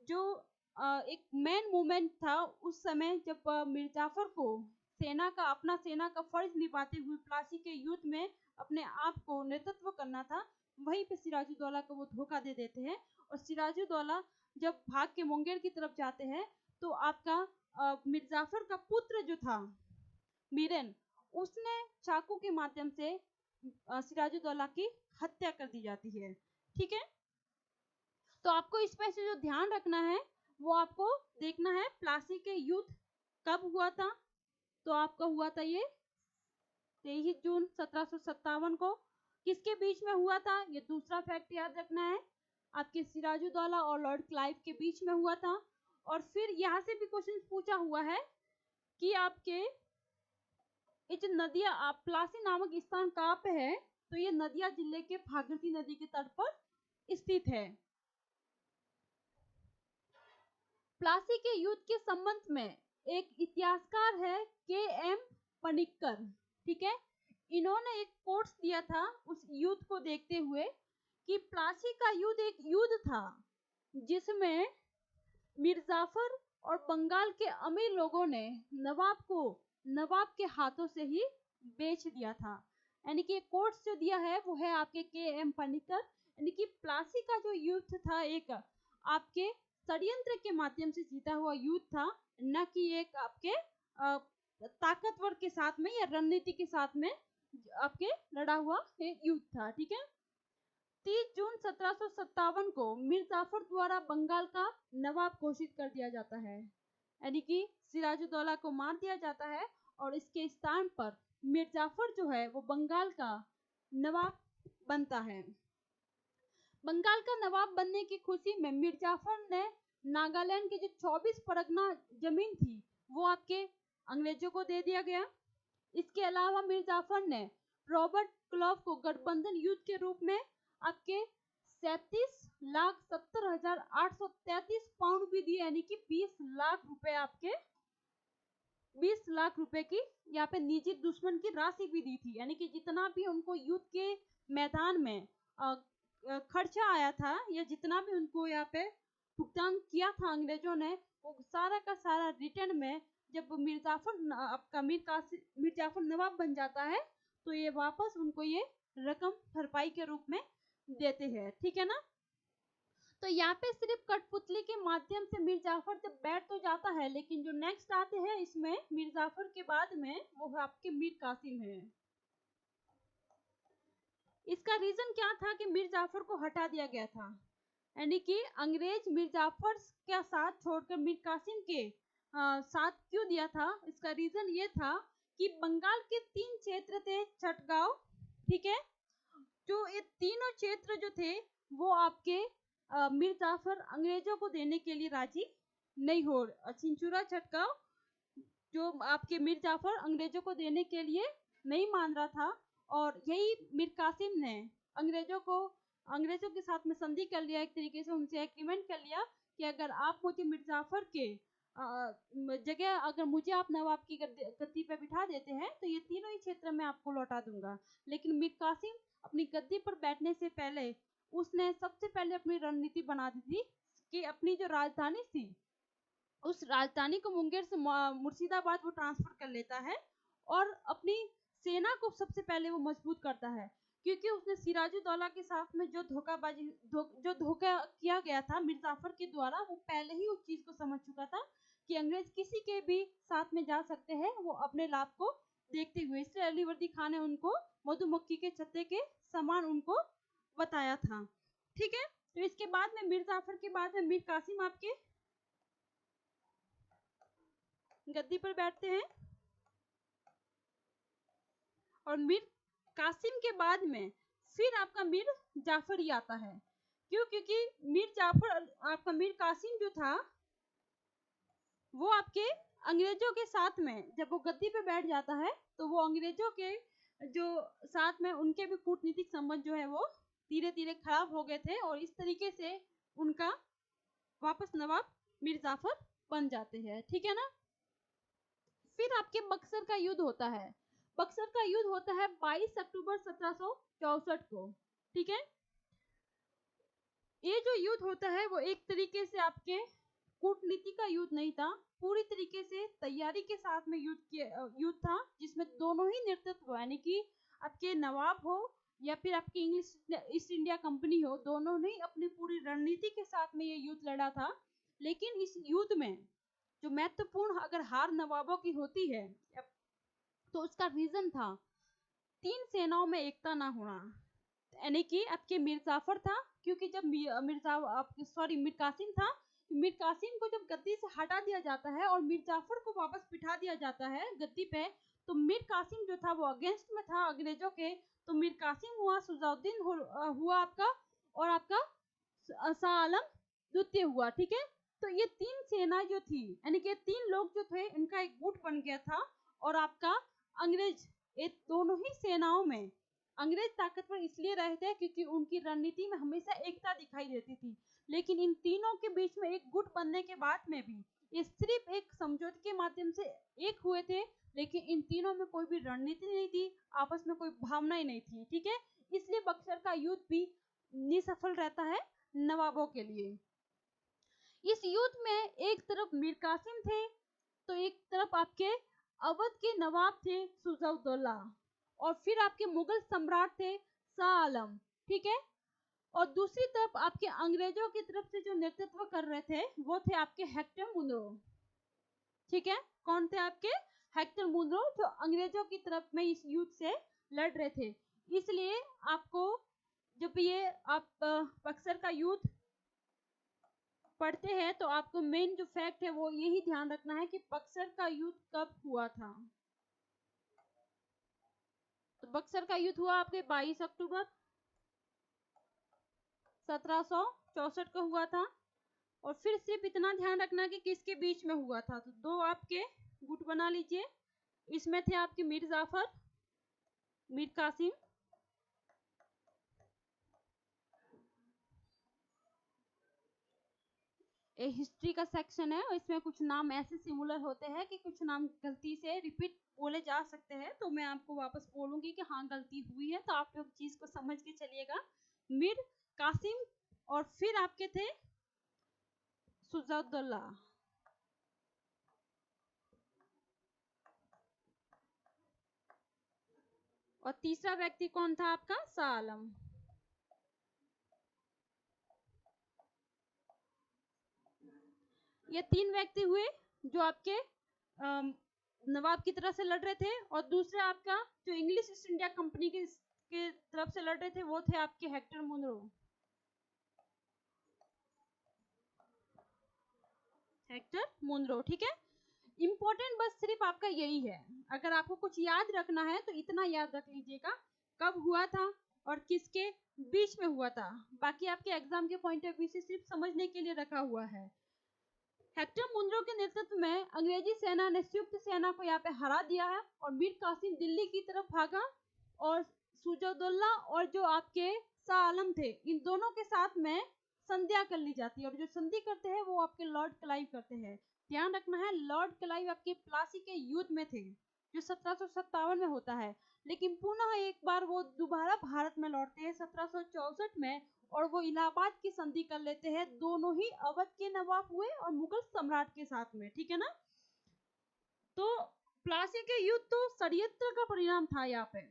जो एक मेन मूवमेंट था उस समय, जब मीर जाफर को अपना सेना का फर्ज निभाते हुए प्लासी के युद्ध में अपने आप को नेतृत्व करना था, वहीं पे सिराजुद्दौला को वो धोखा दे देते हैं, और सिराजुद्दौला जब भाग के मुंगेर की तरफ जाते हैं तो आपका मीर जाफर का पुत्र जो था मीरन, उसने चाकू के माध्यम से सिराजुद्दौला की हत्या कर दी जाती है, ठीक है। तो आपको इसमें से जो ध्यान रखना है वो आपको देखना है प्लासी के युद्ध कब हुआ था, तो आपका हुआ था ये 23 जून 1757 को। किसके बीच में हुआ था, ये दूसरा फैक्ट याद रखना है, आपके सिराजुद्दौला और लॉर्ड क्लाइव के बीच में हुआ था। और फिर यहाँ से भी क्वेश्चन पूछा हुआ है कि आपके ये जो नदिया प्लासी नामक स्थान कहाँ पे है, तो ये नदिया जिले के भागीरथी नदी के तट पर स्थित है। प्लासी के युद्ध के संबंध में एक इतिहासकार है के.एम. पनिक्कर, ठीक है, इन्होंने एक कोट्स दिया था उस युद्ध को देखते हुए कि प्लासी का युद्ध एक युद्ध था जिसमें मीर जाफर और बंगाल के अमीर लोगों ने नवाब के हाथों से ही बेच दिया था, यानी कि कोट्स जो दिया है वो है आपके के.एम. पनिक्कर, यानी कि प्लासी का जो युद्ध था एक आपके षड्यंत्र के माध्यम से जीता हुआ युद्ध था, न कि एक आपके ताकतवर के साथ में या रणनीति के साथ में आपके लड़ा हुआ एक युद्ध था। ठीक है। 30 जून 1757 को मीर जाफर द्वारा बंगाल का नवाब घोषित कर दिया जाता है, यानी कि सिराजुद्दौला को मार दिया जाता है और इसके स्थान पर मीर जाफर जो है वो बंगाल का नवाब बनता है। बंगाल का नवाब बनने की खुशी में मीर जाफर ने नागालैंड के जो 24 परगना जमीन थी वो आपके अंग्रेजों को दे दिया गया। इसके अलावा मीर जाफर ने रॉबर्ट क्लाव को गठबंधन युद्ध के रूप में आपके 37,70,833 पाउंड भी दिए, यानी कि 20 लाख रुपए आपके 20 लाख रुपए की यहाँ पे निजी दुश्मन की राशि भी दी थी, यानी कि जितना भी उनको युद्ध के मैदान में खर्चा आया था या जितना भी उनको यहाँ पे भुगतान किया था अंग्रेजों ने, वो सारा का सारा रिटर्न में जब मीर जाफर आपका मीर जाफर नवाब बन जाता है तो ये वापस उनको ये रकम भरपाई के रूप में देते हैं। ठीक है ना। तो यहाँ पे सिर्फ कठपुतली के माध्यम से मीर जाफर जब बैठ तो जाता है, लेकिन जो नेक्स्ट आते हैं इसमें मीर जाफर के बाद में वो आपके मीर कासिम है। इसका रीजन क्या था कि मीर जाफर को हटा दिया गया था, यानी कि अंग्रेज मीर जाफर का साथ छोड़कर मीर कासिम के साथ क्यों दिया था। इसका रीजन ये था कि बंगाल के 3 क्षेत्र थे चटगांव, ठीक है, जो ये तीनों क्षेत्र जो थे वो आपके मीर जाफर अंग्रेजों को देने के लिए राजी नहीं हो, चिंचुरा चटगांव जो आपके मीर जाफर अंग्रेजों को देने के लिए नहीं मान रहा था, और यही मीर कासिम ने अंग्रेजों के साथ में संधि कर लिया, एक तरीके से उनसे एग्रीमेंट कर लिया कि अगर आप मुझे मीर जाफर के जगह अगर मुझे आप नवाब की गद्दी पे बिठा देते हैं तो ये तीनों ही क्षेत्र में आपको लौटा दूंगा। लेकिन मीर कासिम अपनी गद्दी पर बैठने से पहले उसने सबसे पहले अपनी रणनीति बना दी थी कि अपनी जो राजधानी थी उस राजधानी को मुंगेर से मुर्शिदाबाद वो ट्रांसफर कर लेता है और अपनी सेना को सबसे पहले वो मजबूत करता है, क्योंकि उसने सिराजुद्दौला के साथ में जो धोखा किया गया था मीर जाफर के द्वारा, वो पहले ही उस चीज को समझ चुका था कि अंग्रेज किसी के भी साथ में जा सकते हैं वो अपने लाभ को देखते हुए। इसलिए अली वर्दी खान ने उनको मधुमक्खी के छत्ते के समान उनको बताया था। ठीक है। तो इसके बाद में मीर जाफर के बाद में मीर कासिम आपके गद्दी पर बैठते हैं, और मीर कासिम के बाद में फिर आपका मीर जाफर ही आता है। क्यों? क्योंकि मीर जाफर आपका मीर कासिम जो था वो आपके अंग्रेजों के साथ में जब वो गद्दी पे बैठ जाता है तो वो अंग्रेजों के जो साथ में उनके भी कूटनीतिक संबंध जो है वो धीरे धीरे खराब हो गए थे, और इस तरीके से उनका वापस नवाब मीर जाफर बन जाते हैं। ठीक है ना। फिर आपके बक्सर का युद्ध होता है। बक्सर का युद्ध होता है 22 अक्टूबर 1764 को। ठीक है। ये जो युद्ध होता है वो एक तरीके से आपके कूटनीति का युद्ध नहीं था, पूरी तरीके से तैयारी के साथ में युद्ध था, जिसमें दोनों ही नेतृत्व यानी कि आपके नवाब हो या फिर आपकी इंग्लिश ईस्ट इंडिया कंपनी हो, दोनों ने अपनी पूरी रणनीति के साथ में ये युद्ध लड़ा था। लेकिन इस युद्ध में जो महत्वपूर्ण अगर हार नवाबों की होती है तो उसका रीजन था 3 सेनाओं में एकता ना होना, यानी कि आपके मीर जाफर था, क्योंकि जब मीर कासिम था, मीर कासिम को जब गद्दी से हटा दिया जाता है और मीर जाफर को वापस बिठा दिया जाता है गद्दी पे, तो मीर कासिम जो था वो अगेंस्ट में था अंग्रेजों के। तो मीर कासिम हुआ, सुजाउद्दीन हुआ आपका, और आपका शाह आलम द्वितीय हुआ। ठीक है। तो ये 3 सेना जो थी, यानी कि 3 लोग जो थे इनका एक गुट बन गया था, और आपका अंग्रेज ये दोनों ही सेनाओं में अंग्रेज ताकतवर इसलिए रहे थे क्योंकि उनकी रणनीति में हमेशा एकता दिखाई देती थी। लेकिन इन तीनों के बीच में एक गुट बनने के बाद में भी ये सिर्फ एक समझौते के माध्यम से एक हुए थे, लेकिन इन तीनों में कोई भी रणनीति नहीं थी, आपस में कोई भावना ही नहीं थी। ठीक है। इसलिए बक्सर का युद्ध भी निसफल रहता है नवाबों के लिए। इस युद्ध में एक तरफ मीर कासिम थे तो एक तरफ आपके अवध के नवाब थे सुजाउद्दौला, और फिर आपके मुगल सम्राट थे शाह आलम। ठीक है। और दूसरी तरफ आपके अंग्रेजों की तरफ से जो नेतृत्व कर रहे थे वो थे आपके हेक्टर मुनरो। ठीक है, कौन थे आपके? हेक्टर मुनरो, जो अंग्रेजों की तरफ में इस युद्ध से लड़ रहे थे। इसलिए आपको जब ये आप बक्सर का युद्ध पढ़ते हैं तो आपको मेन जो फैक्ट है वो यही ध्यान रखना है कि बक्सर का युद्ध कब हुआ था। तो बक्सर का युद्ध हुआ आपके 22 अक्टूबर 1764 को हुआ था। और फिर सिर्फ इतना ध्यान रखना कि किसके बीच में हुआ था। तो दो आपके गुट बना लीजिए। इसमें थे आपके मीर जाफर, मीर कासिम, ये हिस्ट्री का सेक्शन है और इसमें कुछ नाम ऐसे सिमिलर होते हैं कि कुछ नाम गलती से रिपीट बोले जा सकते हैं, तो मैं आपको वापस बोलूंगी कि हाँ गलती हुई है, तो आप लोग चीज को समझ के चलिएगा। मीर कासिम और फिर आपके थे सुजाउद्दौला। और तीसरा व्यक्ति कौन था आपका? शाह आलम। ये तीन व्यक्ति हुए जो आपके नवाब की तरफ से लड़ रहे थे। और दूसरा आपका जो इंग्लिश ईस्ट इंडिया कंपनी के तरफ से लड़ रहे थे वो थे आपके हेक्टर मुनरो। हेक्टर मुनरो, ठीक है। इंपॉर्टेंट बस सिर्फ आपका यही है, अगर आपको कुछ याद रखना है तो इतना याद रख लीजिएगा, कब हुआ था और किसके बीच में हुआ था। बाकी आपके एग्जाम के पॉइंट ऑफ व्यू से सिर्फ समझने के लिए रखा हुआ है। हेक्टर मुनरो के नेतृत्व में अंग्रेजी सेना ने संयुक्त सेना को यहाँ पे हरा दिया है और मीर कासिम दिल्ली की तरफ भागा। और सुजाउद्दौला और जो आपके शाह आलम थे, इन दोनों के साथ में संधिया कर ली जाती है। और जो संधि करते हैं वो आपके लॉर्ड क्लाइव करते हैं। ध्यान रखना है, लॉर्ड क्लाइव आपके प्लासी के युद्ध में थे जो 1757 में होता है। लेकिन पुनः एक बार वो दोबारा भारत में लौटते हैं 1764 में, और वो इलाहाबाद की संधि कर लेते हैं। दोनों ही अवध के नवाब हुए और मुगल सम्राट के साथ में, ठीक है ना। तो प्लासी के युद्ध तो षड्यंत्र का परिणाम था यहाँ पे,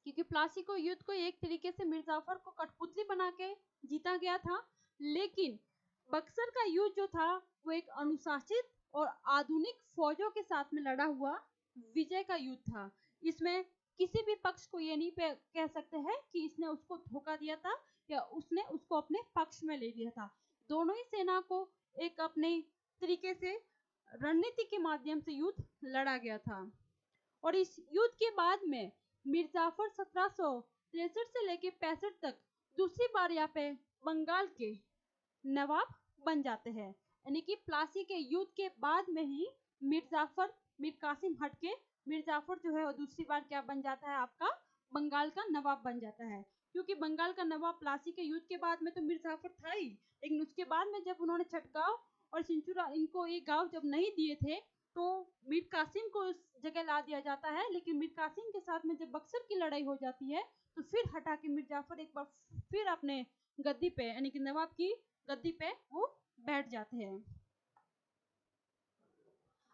क्योंकि प्लासी को युद्ध को एक तरीके से मीर जाफर को कठपुतली बना के जीता गया था। लेकिन बक्सर का युद्ध जो था वो एक अनुशासित और आधुनिक फौजों के साथ में लड़ा हुआ विजय का युद्ध था। इसमें किसी भी पक्ष को ये नहीं कह सकते हैं कि इसने उसको धोखा दिया था या उसने उसको अपने पक्ष में ले लिया था। दोनों ही सेना को एक अपने तरीके से रणनीति के माध्यम से युद्ध लड़ा गया था। और इस युद्ध के बाद में मीर जाफर 1763 से लेकर 65 तक दूसरी बार यहाँ पे बंगाल के नवाब बन जाते हैं। यानी कि प्लासी के युद्ध के बाद में ही मीर जाफर, मीर कासिम हट के मीर जाफर जो है वो दूसरी बार क्या बन जाता है? आपका बंगाल का नवाब बन जाता है। क्योंकि बंगाल का नवाब प्लासी के युद्ध के बाद में तो मीर जाफर था ही, लेकिन उसके बाद में जब उन्होंने छटगांव और सिंचुरा इनको ये गांव जब नहीं दिए थे तो मीर कासिम को उस जगह ला दिया जाता है। लेकिन मीर कासिम के साथ में जब बक्सर की लड़ाई हो जाती है तो फिर हटा के मीर जाफर एक बार फिर अपने गद्दी पे यानी कि नवाब की गद्दी पे वो बैठ जाते हैं।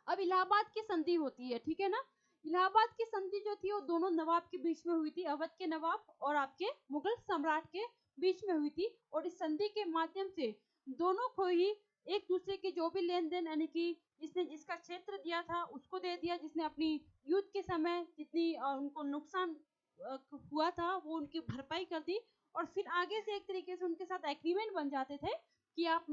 अब इलाहाबाद की संधि होती है, ठीक है ना। इलाहाबाद की संधि जो थी वो दोनों नवाब के बीच में हुई थी, अवध के नवाब और आपके मुगल सम्राट के बीच में हुई थी। और इस संधि के माध्यम से दोनों को ही एक दूसरे के जो भी लेन देन यानी कि जिसने जिसका क्षेत्र दिया था उसको दे दिया, जिसने अपनी युद्ध के समय जितनी उनको नुकसान हुआ था वो उनकी भरपाई कर दी। और फिर आगे से एक तरीके से उनके साथ एग्रीमेंट बन जाते थे कि आप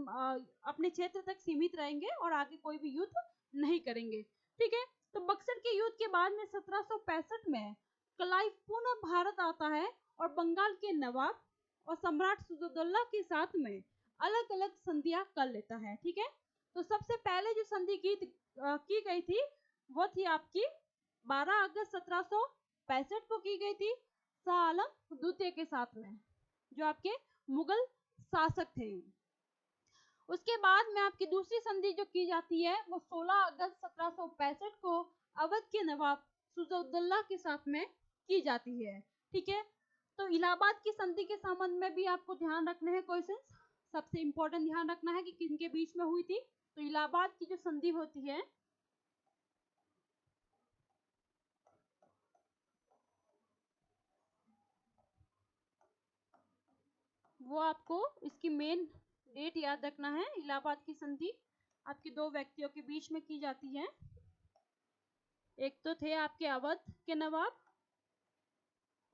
अपने क्षेत्र तक सीमित रहेंगे और आगे कोई भी युद्ध नहीं करेंगे, ठीक है। तो बक्सर के युद्ध के बाद में 1765 में क्लाइव पुनः भारत आता है और बंगाल के नवाब और सम्राट सुजाउद्दौला के साथ में अलग अलग संधियां कर लेता है, ठीक है। तो सबसे पहले जो संधि की गई थी वो थी आपकी 12 अगस्त 1765 को की गई थी शाह आलम द्वितीय के साथ में, जो आपके मुगल शासक थे। उसके बाद में आपकी दूसरी संधि जो की जाती है वो 16 अगस्त 1765 को अवध के नवाब सुजाउद्दौला के साथ में की जाती है, ठीक है। तो इलाहाबाद की संधि के संबंध में भी आपको ध्यान रखने हैं क्वेश्चन। सबसे इंपॉर्टेंट ध्यान रखना है कि किनके बीच में हुई थी। तो इलाहाबाद की जो संधि होती है वो आपको इसकी मेन डेट याद रखना है। इलाहाबाद की संधि आपके दो व्यक्तियों के बीच में की जाती है। एक तो थे आपके अवध के नवाब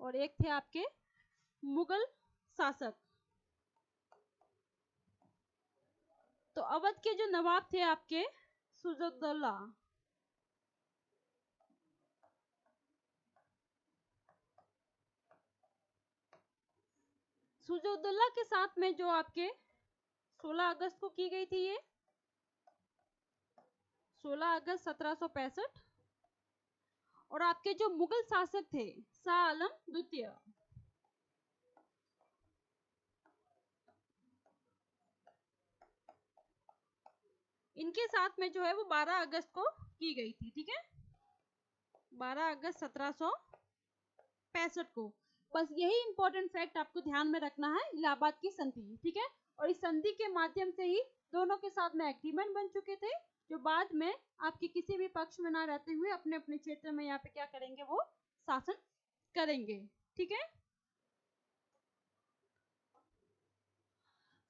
और एक थे आपके मुगल शासक। तो अवध के जो नवाब थे आपके सुजउद्दौला, सुजउद्दौला के साथ में जो आपके 16 अगस्त को की गई थी, ये 16 अगस्त 1765। और आपके जो मुगल शासक थे शाह आलम द्वितीय, इनके साथ में जो है वो 12 अगस्त को की गई थी। ठीक है, 12 अगस्त 1765 को। बस यही इंपॉर्टेंट फैक्ट आपको ध्यान में रखना है इलाहाबाद की संधि। ठीक है, और इस संधि के माध्यम से ही दोनों के साथ में एग्रीमेंट बन चुके थे, जो बाद में आपके किसी भी पक्ष में ना रहते हुए अपने अपने क्षेत्र में यहाँ पे क्या करेंगे, वो शासन करेंगे। ठीक है,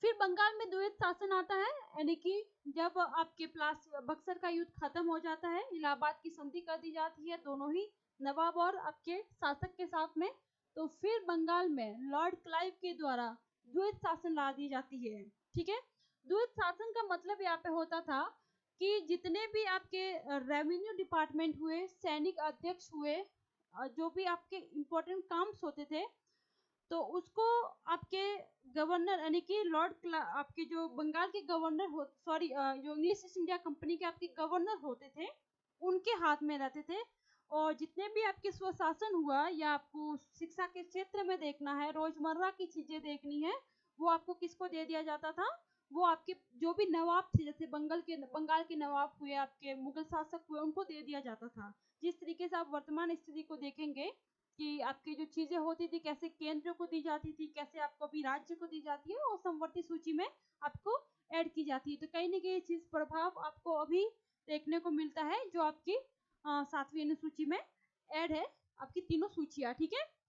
फिर बंगाल में द्वैत शासन आता है, यानी कि जब आपके बक्सर का युद्ध खत्म हो जाता है, इलाहाबाद की संधि कर दी जाती है दोनों ही नवाब और आपके शासक के साथ में, तो फिर बंगाल में लॉर्ड क्लाइव के द्वारा द्वैत शासन ला दी जाती है। ठीक है, द्वैत शासन का मतलब यहाँ पे होता था कि जितने भी आपके रेवेन्यू डिपार्टमेंट हुए, सैनिक अध्यक्ष हुए, जो भी आपके इंपॉर्टेंट काम्स होते थे, तो उसको आपके गवर्नर यानी कि आपके जो बंगाल के गवर्नर हो, सॉरी, जो इंग्लिश ईस्ट इंडिया कंपनी के आपके गवर्नर होते थे, उनके हाथ में रहते थे। और जितने भी आपके स्वशासन हुआ या आपको शिक्षा के क्षेत्र में देखना है, रोजमर्रा की चीजें देखनी है, वो आपको किसको दे दिया जाता था, वो आपके जो भी नवाब थे, जैसे बंगाल के नवाब हुए, आपके मुगल शासक हुए, उनको दे दिया जाता था। जिस तरीके से आप वर्तमान स्थिति को देखेंगे कि आपकी जो चीजें होती थी कैसे केंद्र को दी जाती थी, कैसे आपको अभी राज्य को दी जाती है, और समवर्ती सूची में आपको ऐड की जाती है। तो कहीं ना कहीं चीज प्रभाव आपको अभी देखने को मिलता है, जो आपकी 7वीं अनुसूची में ऐड है, आपकी तीनों सूचियां। ठीक है,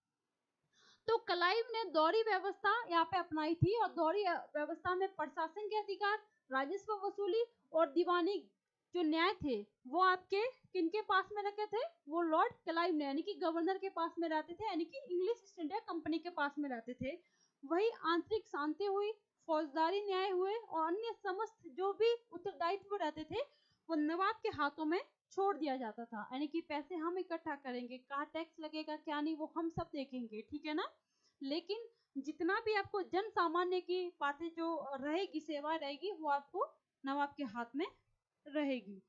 तो क्लाइव ने दौरी व्यवस्था यहाँ पे अपनाई थी, और दौरी व्यवस्था में प्रशासन के अधिकार, राजस्व वसूली और दीवानी जो न्याय थे, वो आपके किनके पास में रखे थे, वो लॉर्ड क्लाइव ने, यानी कि गवर्नर के पास में रहते थे, यानी कि इंग्लिश ईस्ट इंडिया कंपनी के पास में रहते थे। वही आंतरिक शांति हुई, फौजदारी न्याय हुए, और अन्य समस्त जो भी उत्तरदायित्व रहते थे, वो नवाब के हाथों में छोड़ दिया जाता था। यानी कि पैसे हम इकट्ठा करेंगे, कहाँ टैक्स लगेगा क्या नहीं, वो हम सब देखेंगे। ठीक है ना, लेकिन जितना भी आपको जन सामान्य की बातें जो रहेगी, सेवा रहेगी, वो आपको नवाब के हाथ में रहेगी।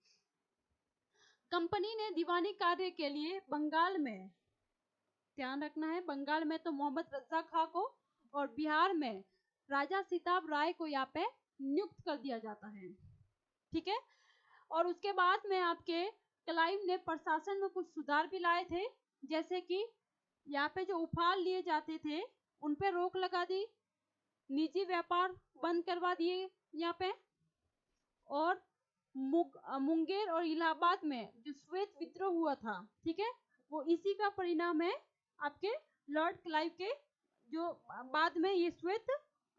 कंपनी ने दीवानी कार्य के लिए बंगाल में, ध्यान रखना है, बंगाल में तो मोहम्मद रजा खां को, और बिहार में राजा सिताब राय को यहाँ पे नियुक्त कर दिया जाता है। ठीक है, और उसके बाद में आपके क्लाइव ने प्रशासन में कुछ सुधार भी लाए थे, जैसे कि यहाँ पे जो उफाल लिए जाते थे उन पे रोक लगा दी, निजी व्यापार बंद करवा दिए यहाँ पे, और मुंगेर और इलाहाबाद में जो श्वेत विद्रोह हुआ था, ठीक है, वो इसी का परिणाम है, आपके लॉर्ड क्लाइव के जो बाद में ये श्वेत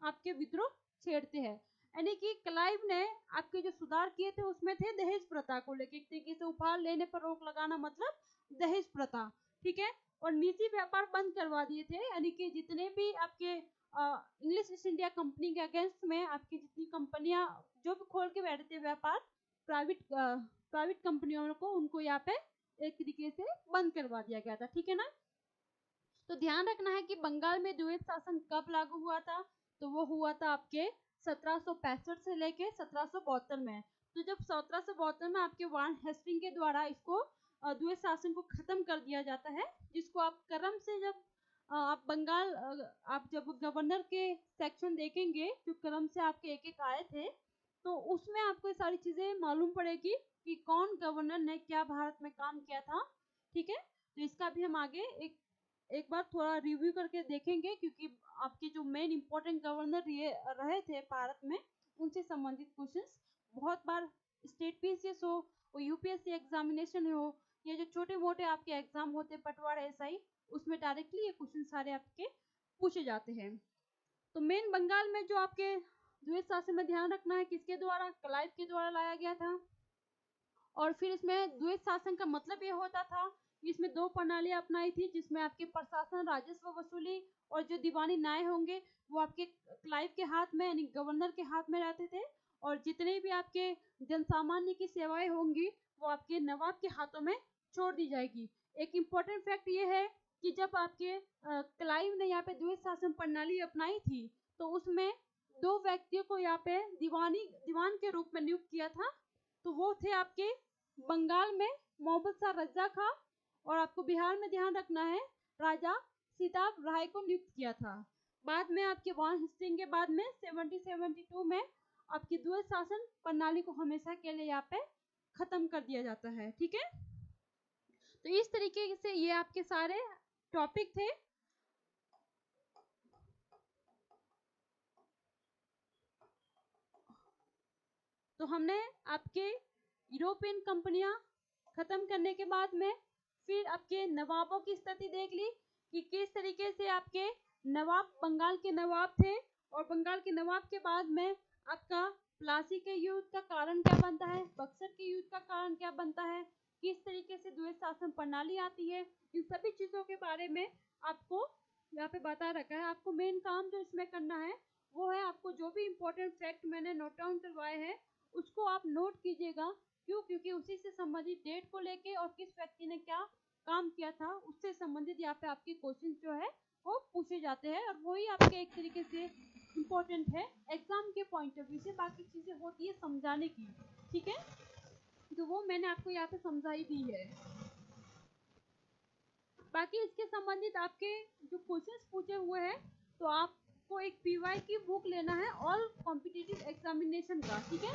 आपके विद्रोह छेड़ते हैं। यानी कि क्लाइव ने आपके जो सुधार किए थे उसमें थे दहेज प्रथा को लेकर, एक तरीके से उपहार लेने पर रोक लगाना, मतलब दहेज प्रथा। ठीक है, और निजी व्यापार बंद करवा दिए थे, यानी कि जितने भी आपके इंग्लिश ईस्ट इंडिया कंपनी के अगेंस्ट में आपकी जितनी कंपनियां जो भी खोल के बैठे थे व्यापार, प्राइवेट कंपनियों को, उनको यहाँ पे एक तरीके से बंद करवा दिया गया था। ठीक है ना, तो ध्यान रखना है कि बंगाल में द्वैत शासन कब लागू हुआ था, तो वो हुआ था आपके 1765 से लेके 1772 में। तो जब 1772 में आपके वार्न हेस्टिंग के द्वारा इसको द्वैत शासन को खत्म कर दिया जाता है, जिसको आप क्रम से जब आप बंगाल आप जब गवर्नर के सेक्शन देखेंगे, जो क्रम से आपके एक एक आए थे, तो उसमें आपको ये सारी चीजें मालूम पड़ेगी कि कौन गवर्नर ने क्या भारत में काम किया था। ठीक है, तो इसका भी हम आगे एक बार थोड़ा रिव्यू करके देखेंगे, क्योंकि आपके जो मेन इंपॉर्टेंट गवर्नर ये रहे थे भारत में, उनसे संबंधित क्वेश्चंस बहुत बार स्टेट पीसीएस हो यूपीएससी एग्जामिनेशन हो, या जो छोटे मोटे आपके एग्जाम होते पटवार एसआई, उसमें डायरेक्टली ये क्वेश्चन सारे आपके पूछे जाते हैं। तो मेन बंगाल में जो आपके द्विज शासन में ध्यान रखना है किसके द्वारा, क्लाइव के द्वारा लाया गया था। और फिर इसमें द्विज शासन का मतलब ये होता था कि इसमें दो प्रणालियां अपनाई थी, जिसमें आपके प्रशासन, राजस्व वसूली और जो दीवानी न्याय होंगे वो आपके क्लाइव के हाथ में यानी गवर्नर के हाथ में रहते थे, और जितने भी आपके जनसामान्य की सेवाएं होंगी वो आपके नवाब के हाथों में छोड़ दी जाएगी। एक इम्पोर्टेंट फैक्ट ये है कि जब आपके क्लाइव ने यहाँ पे द्विज शासन प्रणाली अपनाई थी तो उसमें दो व्यक्तियों को यहाँ पे दीवान के रूप में नियुक्त किया था। तो वो थे आपके बंगाल में मोहम्मद शाह रजा खां, और आपको बिहार में ध्यान रखना है राजा सीताब राय को नियुक्त किया था। बाद में आपके वॉन हेस्टिंग के बाद में 1772 में आपकी द्विज शासन प्रणाली को हमेशा के लिए यहाँ पे खत्म कर दिया जाता है। ठीक है, तो इस तरीके से ये आपके सारे टॉपिक थे। तो हमने आपके यूरोपियन कंपनियां खत्म करने के बाद में फिर आपके नवाबों की स्थिति देख ली कि किस तरीके से आपके नवाब बंगाल के नवाब थे, और बंगाल के नवाब के बाद में आपका प्लासी के युद्ध का कारण क्या बनता है, बक्सर के युद्ध का कारण क्या बनता है, किस तरीके से द्वैत शासन प्रणाली आती है, इन सभी चीजों के बारे में आपको यहाँ पे बता रखा है। आपको मेन काम जो इसमें करना है वो है आपको जो भी इम्पोर्टेंट फैक्ट मैंने नोट डाउन करवाए हैं उसको आप नोट कीजिएगा। क्यों? क्योंकि उसी से संबंधित डेट को लेके और किस व्यक्ति ने क्या काम किया था उससे संबंधित यहाँ पे आपके क्वेश्चन जो है वो पूछे जाते हैं, और वही आपके एक तरीके से इम्पोर्टेंट है एग्जाम के पॉइंट ऑफ व्यू से। बाकी चीजें होती है समझाने की, ठीक है, तो वो मैंने आपको यहाँ पे समझाई दी है। बाकी इसके संबंधित आपके जो क्वेश्चंस पूछे हुए हैं तो आपको एक पीवाई की बुक लेना है ऑल कॉम्पिटिटिव एग्जामिनेशन का, ठीक है।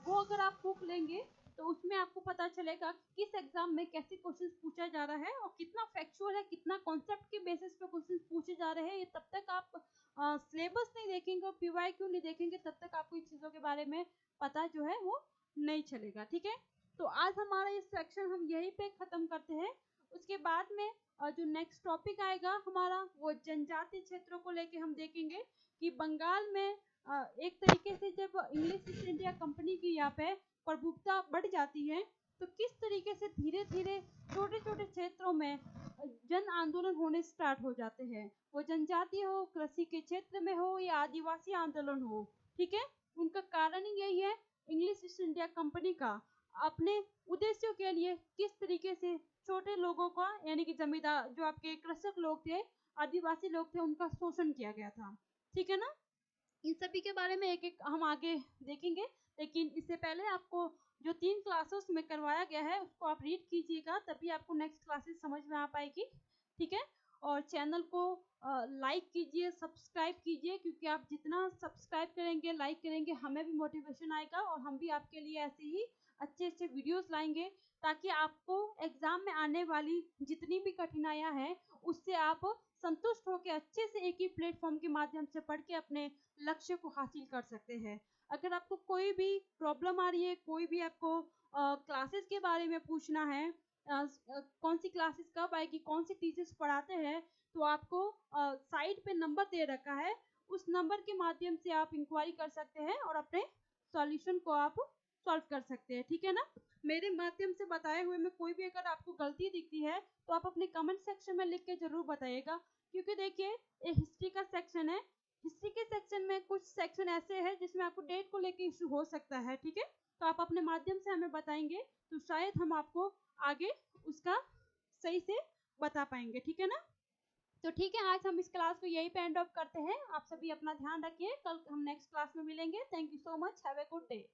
वो अगर आप बुक लेंगे तो उसमें आपको पता चलेगा कि किस एग्जाम में कैसे क्वेश्चंस पूछा जा रहा है और कितना फैक्चुअल है, कितना कॉन्सेप्ट के बेसिस पे क्वेश्चंस पूछे जा रहे हैं। ये तब तक आप सिलेबस नहीं देखेंगे और पीवाई क्यों नहीं देखेंगे तब तक आपको इन चीज़ों के बारे में पता जो है वो नहीं चलेगा, ठीक है। तो आज हमारा ये सेक्शन हम यहीं पे ख़त्म करते हैं। उसके बाद में जो नेक्स्ट टॉपिक आएगा हमारा वो जनजातीय क्षेत्रों को लेके हम देखेंगे कि बंगाल में एक तरीके से जब इंग्लिश ईस्ट इंडिया कंपनी की यहाँ पे प्रभुत्ता बढ़ जाती है तो किस तरीके से धीरे धीरे छोटे छोटे क्षेत्रों में जन आंदोलन होने स्टार्ट हो जाते हैं, वो जनजातीय हो, कृषि के क्षेत्र में हो या आदिवासी आंदोलन हो, ठीक है। उनका कारण ही यही है इंग्लिश ईस्ट इंडिया कंपनी का अपने उद्देश्यों के लिए किस तरीके से छोटे लोगों का यानी कि जमींदार जो आपके कृषक लोग थे, आदिवासी लोग थे, उनका शोषण किया गया था, ठीक है ना। इन सभी के बारे में एक एक हम आगे देखेंगे, लेकिन इससे पहले आपको जो 3 क्लासेस में करवाया गया है उसको आप रीड कीजिएगा, तभी आपको नेक्स्ट क्लासेस समझ में आ पाएगी, ठीक है। और चैनल को लाइक कीजिए, सब्सक्राइब कीजिए, क्योंकि आप जितना सब्सक्राइब करेंगे, लाइक करेंगे, हमें भी मोटिवेशन आएगा और हम भी आपके लिए ऐसे ही अच्छे अच्छे वीडियोस लाएंगे ताकि आपको एग्जाम में आने वाली जितनी भी कठिनाइयां हैं उससे आप संतुष्ट होकर अच्छे से एक ही प्लेटफॉर्म के माध्यम से पढ़ के अपने लक्ष्य को हासिल कर सकते हैं। अगर आपको कोई भी प्रॉब्लम आ रही है, कोई भी आपको क्लासेस के बारे में पूछना है, कौन सी क्लासेस कब आएगी, कौन से टीचर्स पढ़ाते हैं, तो आपको साइड पे नंबर दे रखा है, उस नंबर के माध्यम से आप इंक्वायरी कर सकते हैं और अपने सॉल्यूशन को आप सॉल्व कर सकते हैं, ठीक है ना। मेरे माध्यम से बताए हुए में कोई भी अगर आपको गलती दिखती है तो आप अपने कमेंट सेक्शन में लिख के जरूर बताइएगा, क्योंकि देखिए ये हिस्ट्री का सेक्शन है, हिस्ट्री के सेक्शन में कुछ सेक्शन ऐसे हैं जिसमें आपको डेट को लेके इशू हो सकता है, ठीक है। तो आप अपने माध्यम से हमें बताएंगे तो शायद हम आपको आगे उसका सही से बता पाएंगे, ठीक है ना। तो ठीक है, आज हम इस क्लास को यही पे एंड ऑफ करते हैं। आप सभी अपना ध्यान रखिए, कल हम नेक्स्ट क्लास में मिलेंगे। Thank you so much, have a good day.